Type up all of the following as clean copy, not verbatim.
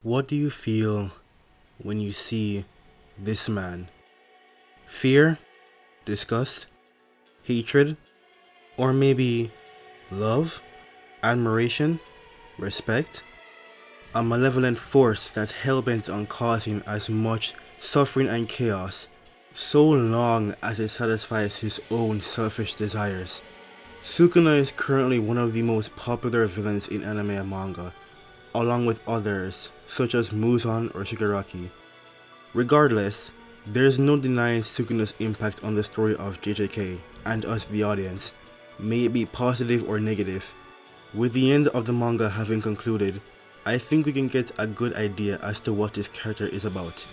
What do you feel when you see this man? Fear? Disgust? Hatred? Or maybe love? Admiration? Respect? A malevolent force that's hellbent on causing as much suffering and chaos so long as it satisfies his own selfish desires. Sukuna is currently one of the most popular villains in anime and manga, along with others such as Muzan or Shigaraki. Regardless, there's no denying Sukuna's impact on the story of JJK and us the audience, may it be positive or negative. With the end of the manga having concluded, I think we can get a good idea as to what this character is about.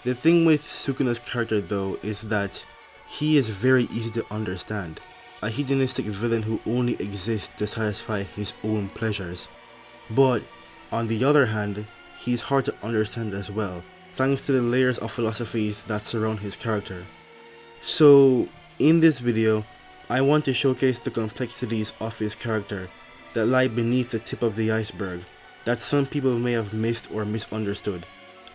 The thing with Sukuna's character though is that he is very easy to understand, a hedonistic villain who only exists to satisfy his own pleasures. But on the other hand, he's hard to understand as well, thanks to the layers of philosophies that surround his character. So, in this video, I want to showcase the complexities of his character that lie beneath the tip of the iceberg that some people may have missed or misunderstood.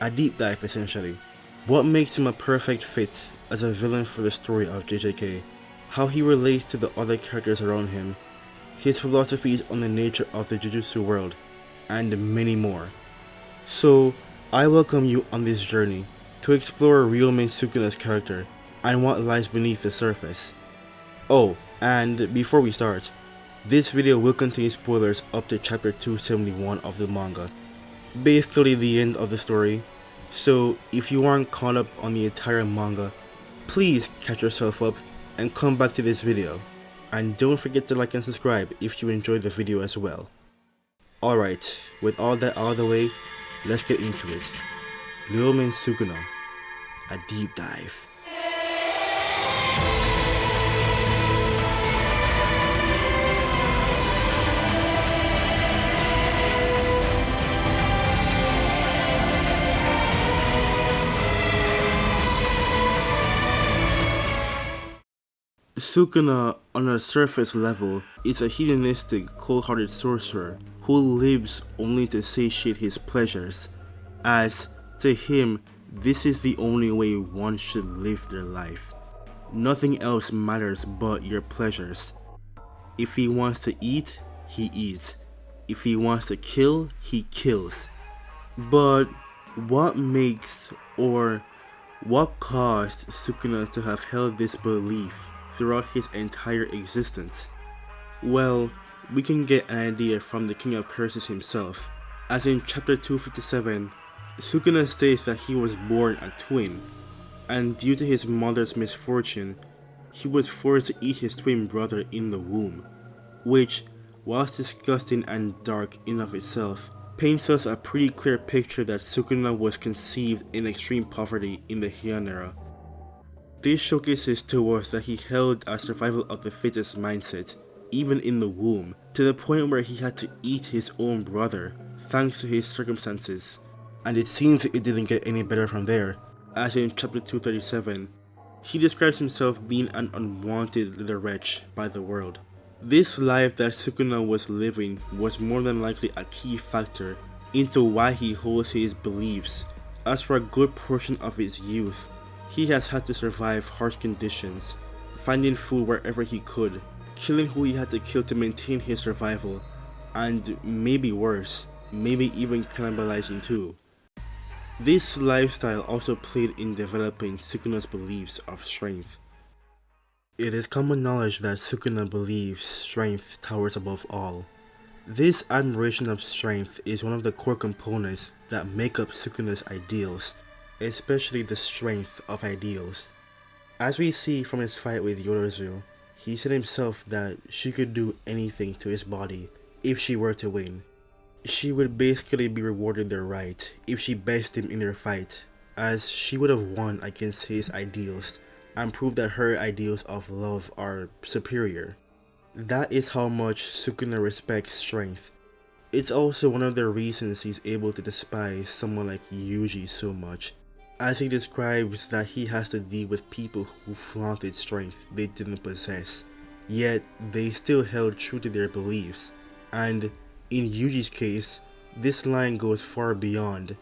A deep dive essentially. What makes him a perfect fit as a villain for the story of JJK, how he relates to the other characters around him, his philosophies on the nature of the Jujutsu world, and many more. So, I welcome you on this journey to explore Ryomen Sukuna's character and what lies beneath the surface. Oh, and before we start, this video will contain spoilers up to chapter 271 of the manga, basically the end of the story, so if you aren't caught up on the entire manga, please catch yourself up and come back to this video, and don't forget to like and subscribe if you enjoyed the video as well. Alright, with all that out of the way, let's get into it. Ryomen Sukuna, a deep dive. Sukuna, on a surface level, is a hedonistic, cold-hearted sorcerer who lives only to satiate his pleasures, as, to him, this is the only way one should live their life. Nothing else matters but your pleasures. If he wants to eat, he eats. If he wants to kill, he kills. But what makes, or what caused Sukuna to have held this belief throughout his entire existence? Well, we can get an idea from the King of Curses himself, as in chapter 257, Sukuna states that he was born a twin, and due to his mother's misfortune, he was forced to eat his twin brother in the womb, which, whilst disgusting and dark in of itself, paints us a pretty clear picture that Sukuna was conceived in extreme poverty in the Heian era. This showcases to us that he held a survival of the fittest mindset, even in the womb, to the point where he had to eat his own brother, thanks to his circumstances. And it seems it didn't get any better from there, as in chapter 237, he describes himself being an unwanted little wretch by the world. This life that Sukuna was living was more than likely a key factor into why he holds his beliefs, as for a good portion of his youth, he has had to survive harsh conditions, finding food wherever he could, killing who he had to kill to maintain his survival, and maybe worse, maybe even cannibalizing too. This lifestyle also played in developing Sukuna's beliefs of strength. It is common knowledge that Sukuna believes strength towers above all. This admiration of strength is one of the core components that make up Sukuna's ideals, especially the strength of ideals. As we see from his fight with Yorozu, he said himself that she could do anything to his body if she were to win. She would basically be rewarded their right if she bested him in their fight, as she would have won against his ideals and proved that her ideals of love are superior. That is how much Sukuna respects strength. It's also one of the reasons he's able to despise someone like Yuji so much, as he describes that he has to deal with people who flaunted strength they didn't possess, yet they still held true to their beliefs, and in Yuji's case, This line goes far beyond,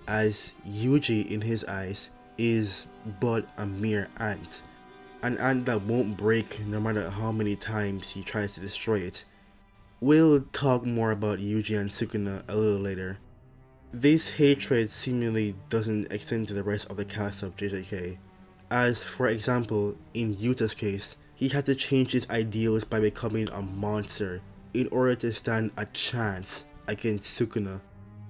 as Yuji in his eyes is but a mere ant. An ant that won't break no matter how many times he tries to destroy it. We'll talk more about Yuji and Sukuna a little later. This hatred seemingly doesn't extend to the rest of the cast of JJK, as for example, in Yuta's case, he had to change his ideals by becoming a monster in order to stand a chance against Sukuna.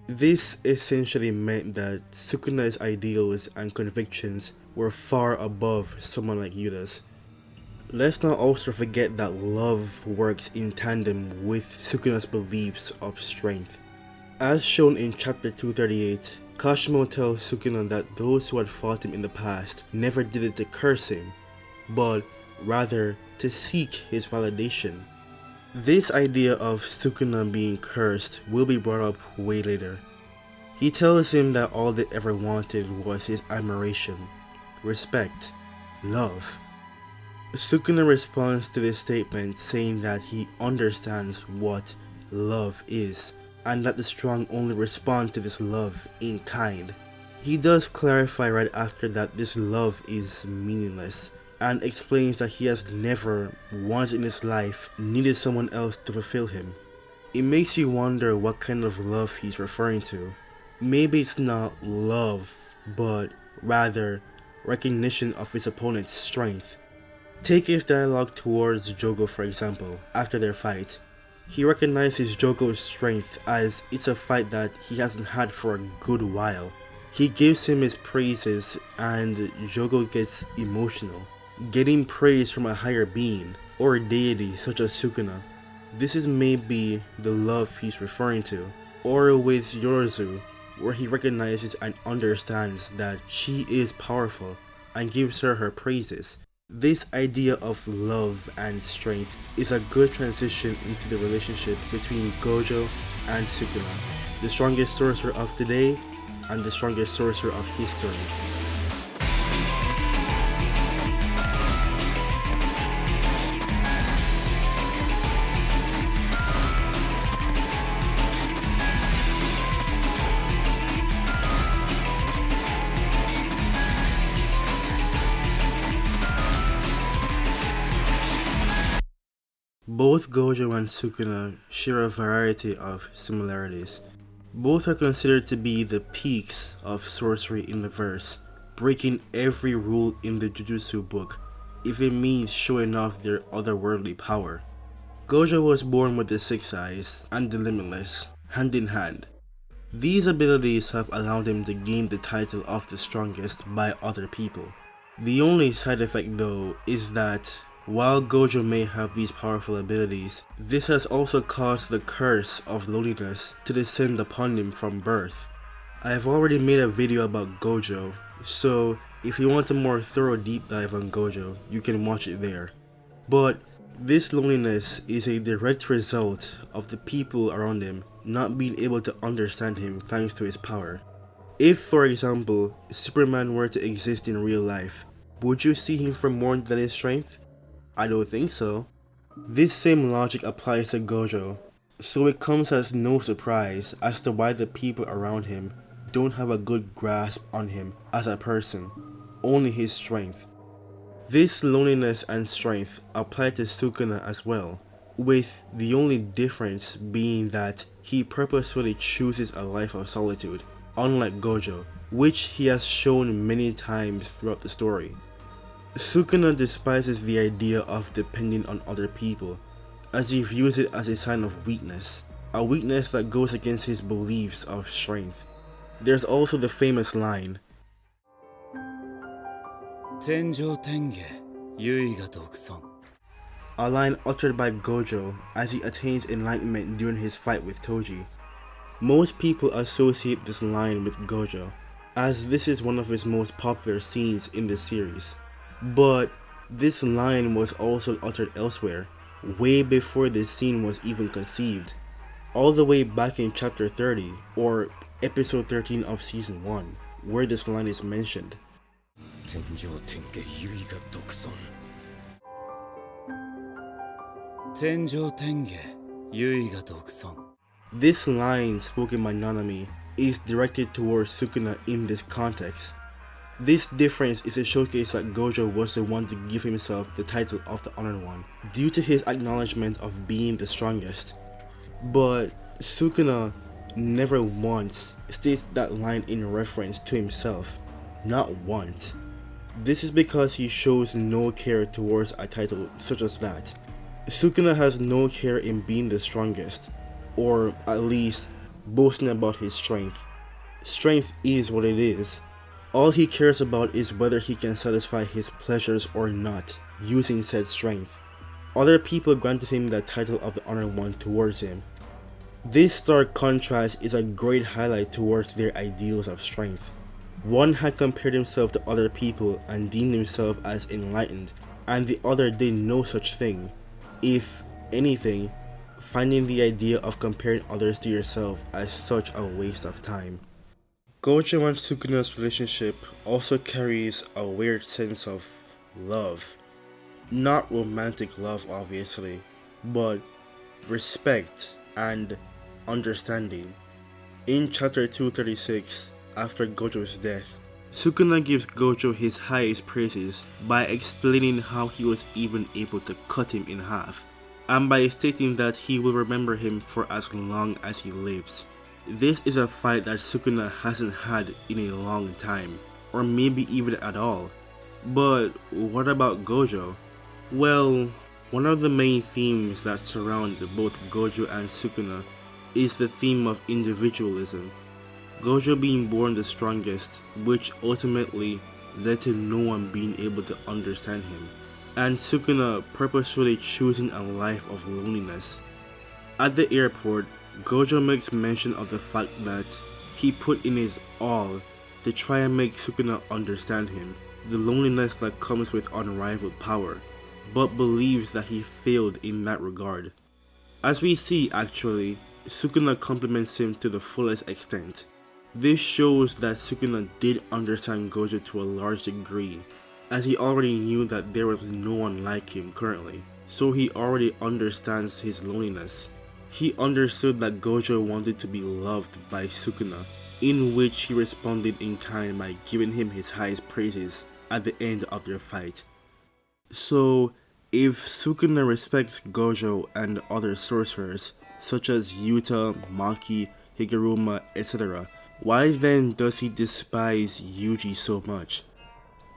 This essentially meant that Sukuna's ideals and convictions were far above someone like Yuta's. Let's not also forget that love works in tandem with Sukuna's beliefs of strength. As shown in chapter 238, Kashimo tells Sukuna that those who had fought him in the past never did it to curse him, but rather to seek his validation. This idea of Sukuna being cursed will be brought up way later. He tells him that all they ever wanted was his admiration, respect, love. Sukuna responds to this statement saying that he understands what love is, and that the strong only respond to this love in kind. He does clarify right after that this love is meaningless, and explains that he has never once in his life needed someone else to fulfill him. It makes you wonder what kind of love he's referring to. Maybe it's not love, but rather recognition of his opponent's strength. Take his dialogue towards Jogo for example, after their fight. He recognizes Jogo's strength as it's a fight that he hasn't had for a good while. He gives him his praises and Jogo gets emotional, getting praise from a higher being or deity such as Sukuna. This is maybe the love he's referring to. Or with Yorozu, where he recognizes and understands that she is powerful and gives her her praises. This idea of love and strength is a good transition into the relationship between Gojo and Sukuna, the strongest sorcerer of today and the strongest sorcerer of history. Both Gojo and Sukuna share a variety of similarities. Both are considered to be the peaks of sorcery in the verse, breaking every rule in the Jujutsu book if it means showing off their otherworldly power. Gojo was born with the Six Eyes and the Limitless, hand in hand. These abilities have allowed him to gain the title of the strongest by other people. The only side effect though is that while Gojo may have these powerful abilities, this has also caused the curse of loneliness to descend upon him from birth. I have already made a video about Gojo, so if you want a more thorough deep dive on Gojo, you can watch it there. But this loneliness is a direct result of the people around him not being able to understand him thanks to his power. If, for example, Superman were to exist in real life, would you see him for more than his strength? I don't think so. This same logic applies to Gojo, so it comes as no surprise as to why the people around him don't have a good grasp on him as a person, only his strength. This loneliness and strength apply to Sukuna as well, with the only difference being that he purposefully chooses a life of solitude, unlike Gojo, which he has shown many times throughout the story. Sukuna despises the idea of depending on other people, as he views it as a sign of weakness, a weakness that goes against his beliefs of strength. There's also the famous line, a line uttered by Gojo as he attains enlightenment during his fight with Toji. Most people associate this line with Gojo, as this is one of his most popular scenes in the series. But this line was also uttered elsewhere, way before this scene was even conceived, all the way back in chapter 30 or episode 13 of season 1, where this line is mentioned. This line spoken by Nanami is directed towards Sukuna in this context. This difference is a showcase that Gojo was the one to give himself the title of the Honored One, due to his acknowledgement of being the strongest. But Sukuna never once states that line in reference to himself, not once. This is because he shows no care towards a title such as that. Sukuna has no care in being the strongest, or at least boasting about his strength. Strength is what it is. All he cares about is whether he can satisfy his pleasures or not, using said strength. Other people granted him the title of the Honored One towards him. This stark contrast is a great highlight towards their ideals of strength. One had compared himself to other people and deemed himself as enlightened, and the other did no such thing. If anything, finding the idea of comparing others to yourself as such a waste of time. Gojo and Sukuna's relationship also carries a weird sense of love. Not romantic love, obviously, but respect and understanding. In chapter 236, after Gojo's death, Sukuna gives Gojo his highest praises by explaining how he was even able to cut him in half, and by stating that he will remember him for as long as he lives. This is a fight that Sukuna hasn't had in a long time, or maybe even at all. But what about Gojo? Well, one of the main themes that surround both Gojo and Sukuna is the theme of individualism. Gojo being born the strongest, which ultimately led to no one being able to understand him, and Sukuna purposefully choosing a life of loneliness. At the airport, Gojo makes mention of the fact that he put in his all to try and make Sukuna understand him, the loneliness that comes with unrivaled power, but believes that he failed in that regard. As we see actually, Sukuna compliments him to the fullest extent. This shows that Sukuna did understand Gojo to a large degree, as he already knew that there was no one like him currently, so he already understands his loneliness. He understood that Gojo wanted to be loved by Sukuna, in which he responded in kind by giving him his highest praises at the end of their fight. So, if Sukuna respects Gojo and other sorcerers, such as Yuta, Maki, Higuruma, etc., why then does he despise Yuji so much?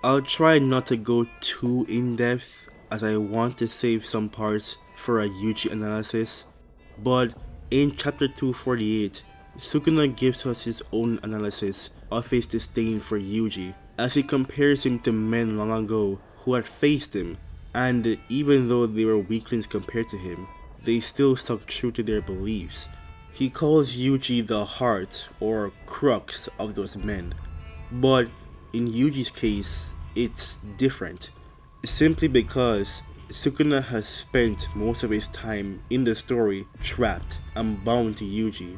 I'll try not to go too in depth, as I want to save some parts for a Yuji analysis. But in chapter 248, Sukuna gives us his own analysis of his disdain for Yuji, as he compares him to men long ago who had faced him, and even though they were weaklings compared to him, they still stuck true to their beliefs. He calls Yuji the heart or crux of those men, but in Yuji's case, it's different, simply because Sukuna has spent most of his time in the story trapped and bound to Yuji.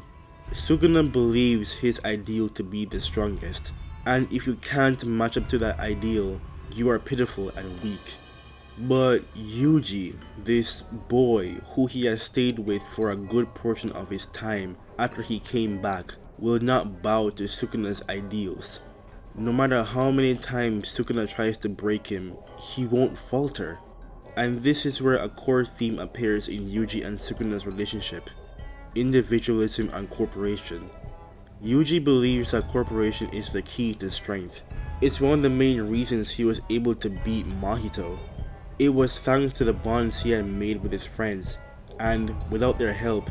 Sukuna believes his ideal to be the strongest, and if you can't match up to that ideal, you are pitiful and weak. But Yuji, this boy who he has stayed with for a good portion of his time after he came back, will not bow to Sukuna's ideals. No matter how many times Sukuna tries to break him, he won't falter. And this is where a core theme appears in Yuji and Sukuna's relationship: individualism and cooperation. Yuji believes that cooperation is the key to strength. It's one of the main reasons he was able to beat Mahito. It was thanks to the bonds he had made with his friends, and without their help,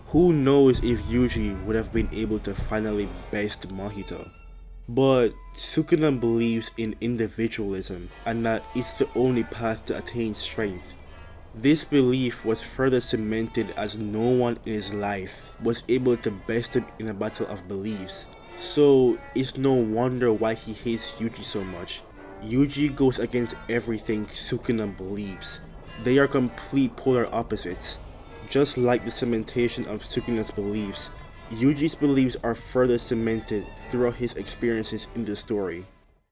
who knows if Yuji would have been able to finally best Mahito. But Sukuna believes in individualism and that it's the only path to attain strength. This belief was further cemented as no one in his life was able to best him in a battle of beliefs. So it's no wonder why he hates Yuji so much. Yuji goes against everything Sukuna believes. They are complete polar opposites. Just like the cementation of Sukuna's beliefs, Yuji's beliefs are further cemented throughout his experiences in the story.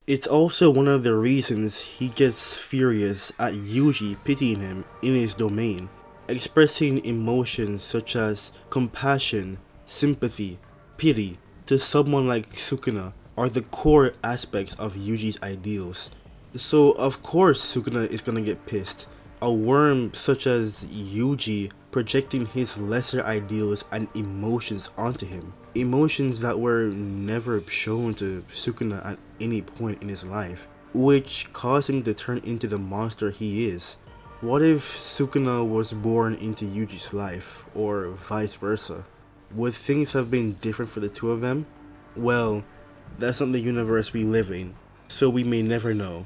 It's also one of the reasons he gets furious at Yuji pitying him in his domain. expressing emotions such as compassion, sympathy, pity to someone like Sukuna are the core aspects of Yuji's ideals. So of course Sukuna is gonna get pissed. A worm such as Yuji projecting his lesser ideals and emotions onto him. Emotions that were never shown to Sukuna at any point in his life, which caused him to turn into the monster he is. What if Sukuna was born into Yuji's life, or vice versa? Would things have been different for the two of them? Well, that's not the universe we live in, so we may never know.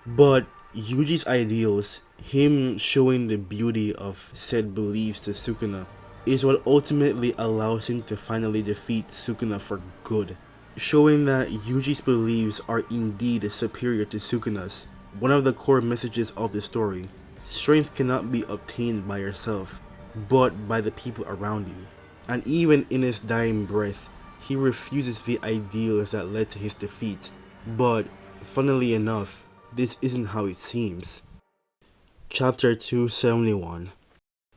But Yuji's ideals, him showing the beauty of said beliefs to Sukuna, is what ultimately allows him to finally defeat Sukuna for good. Showing that Yuji's beliefs are indeed superior to Sukuna's, one of the core messages of the story. Strength cannot be obtained by yourself, but by the people around you. And even in his dying breath, he refuses the ideals that led to his defeat. But, funnily enough, this isn't how it seems. Chapter 271.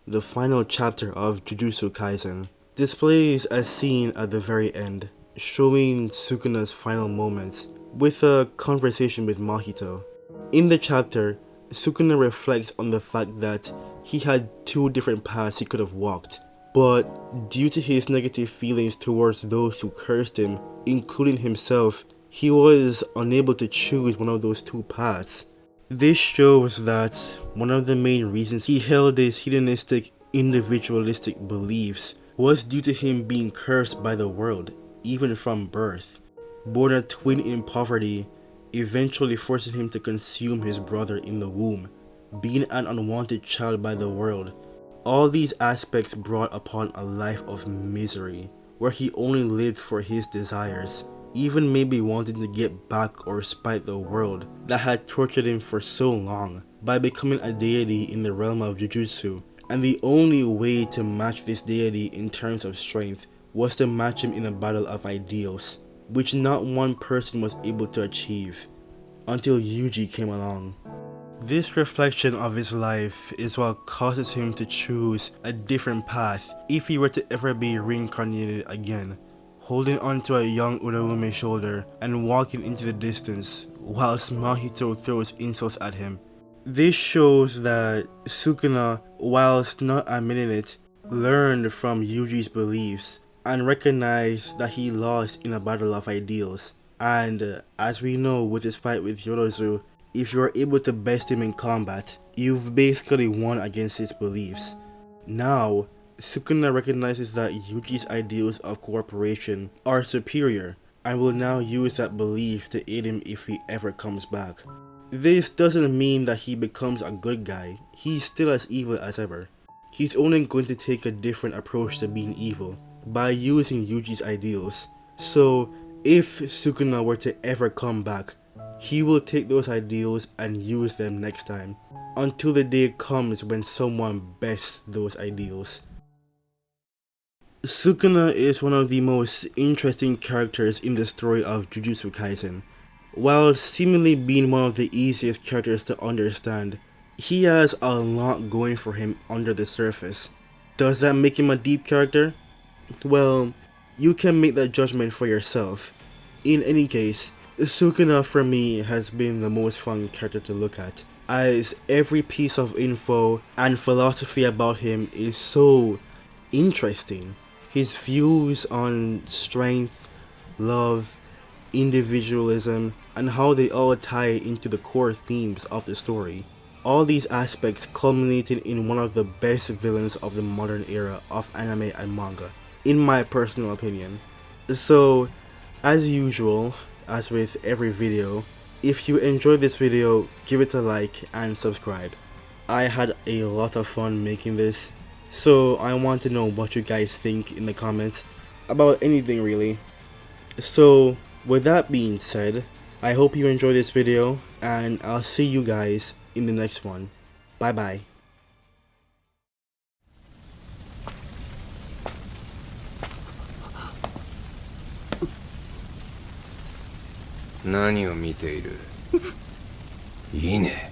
The final chapter of Jujutsu Kaisen displays a scene at the very end, showing Sukuna's final moments with a conversation with Mahito. In the chapter, Sukuna reflects on the fact that he had two different paths he could have walked, but due to his negative feelings towards those who cursed him, including himself, he was unable to choose one of those two paths. This shows that one of the main reasons he held his hedonistic, individualistic beliefs was due to him being cursed by the world, even from birth. Born a twin in poverty, eventually forcing him to consume his brother in the womb, being an unwanted child by the world. All these aspects brought upon a life of misery, where he only lived for his desires, even maybe wanting to get back or spite the world that had tortured him for so long by becoming a deity in the realm of Jujutsu. And the only way to match this deity in terms of strength was to match him in a battle of ideals, which not one person was able to achieve, until Yuji came along. This reflection of his life is what causes him to choose a different path if he were to ever be reincarnated again, holding onto a young Uraume's shoulder and walking into the distance whilst Mahito throws insults at him. This shows that Sukuna, whilst not admitting it, learned from Yuji's beliefs and recognized that he lost in a battle of ideals. And as we know with his fight with Yorozu, if you are able to best him in combat, you've basically won against his beliefs. Now, Sukuna recognizes that Yuji's ideals of cooperation are superior and will now use that belief to aid him if he ever comes back. This doesn't mean that he becomes a good guy. He's still as evil as ever. He's only going to take a different approach to being evil by using Yuji's ideals. So if Sukuna were to ever come back, he will take those ideals and use them next time, until the day comes when someone bests those ideals. Sukuna is one of the most interesting characters in the story of Jujutsu Kaisen. While seemingly being one of the easiest characters to understand, he has a lot going for him under the surface. Does that make him a deep character? Well, you can make that judgment for yourself. In any case, Sukuna for me has been the most fun character to look at, as every piece of info and philosophy about him is so interesting. His views on strength, love, individualism, and how they all tie into the core themes of the story. All these aspects culminating in one of the best villains of the modern era of anime and manga, in my personal opinion. So, as usual, as with every video, if you enjoyed this video, give it a like and subscribe. I had a lot of fun making this, so I want to know what you guys think in the comments about anything really. So, with that being said, I hope you enjoyed this video, and I'll see you guys in the next one. Bye bye. 何を見ている？いいね。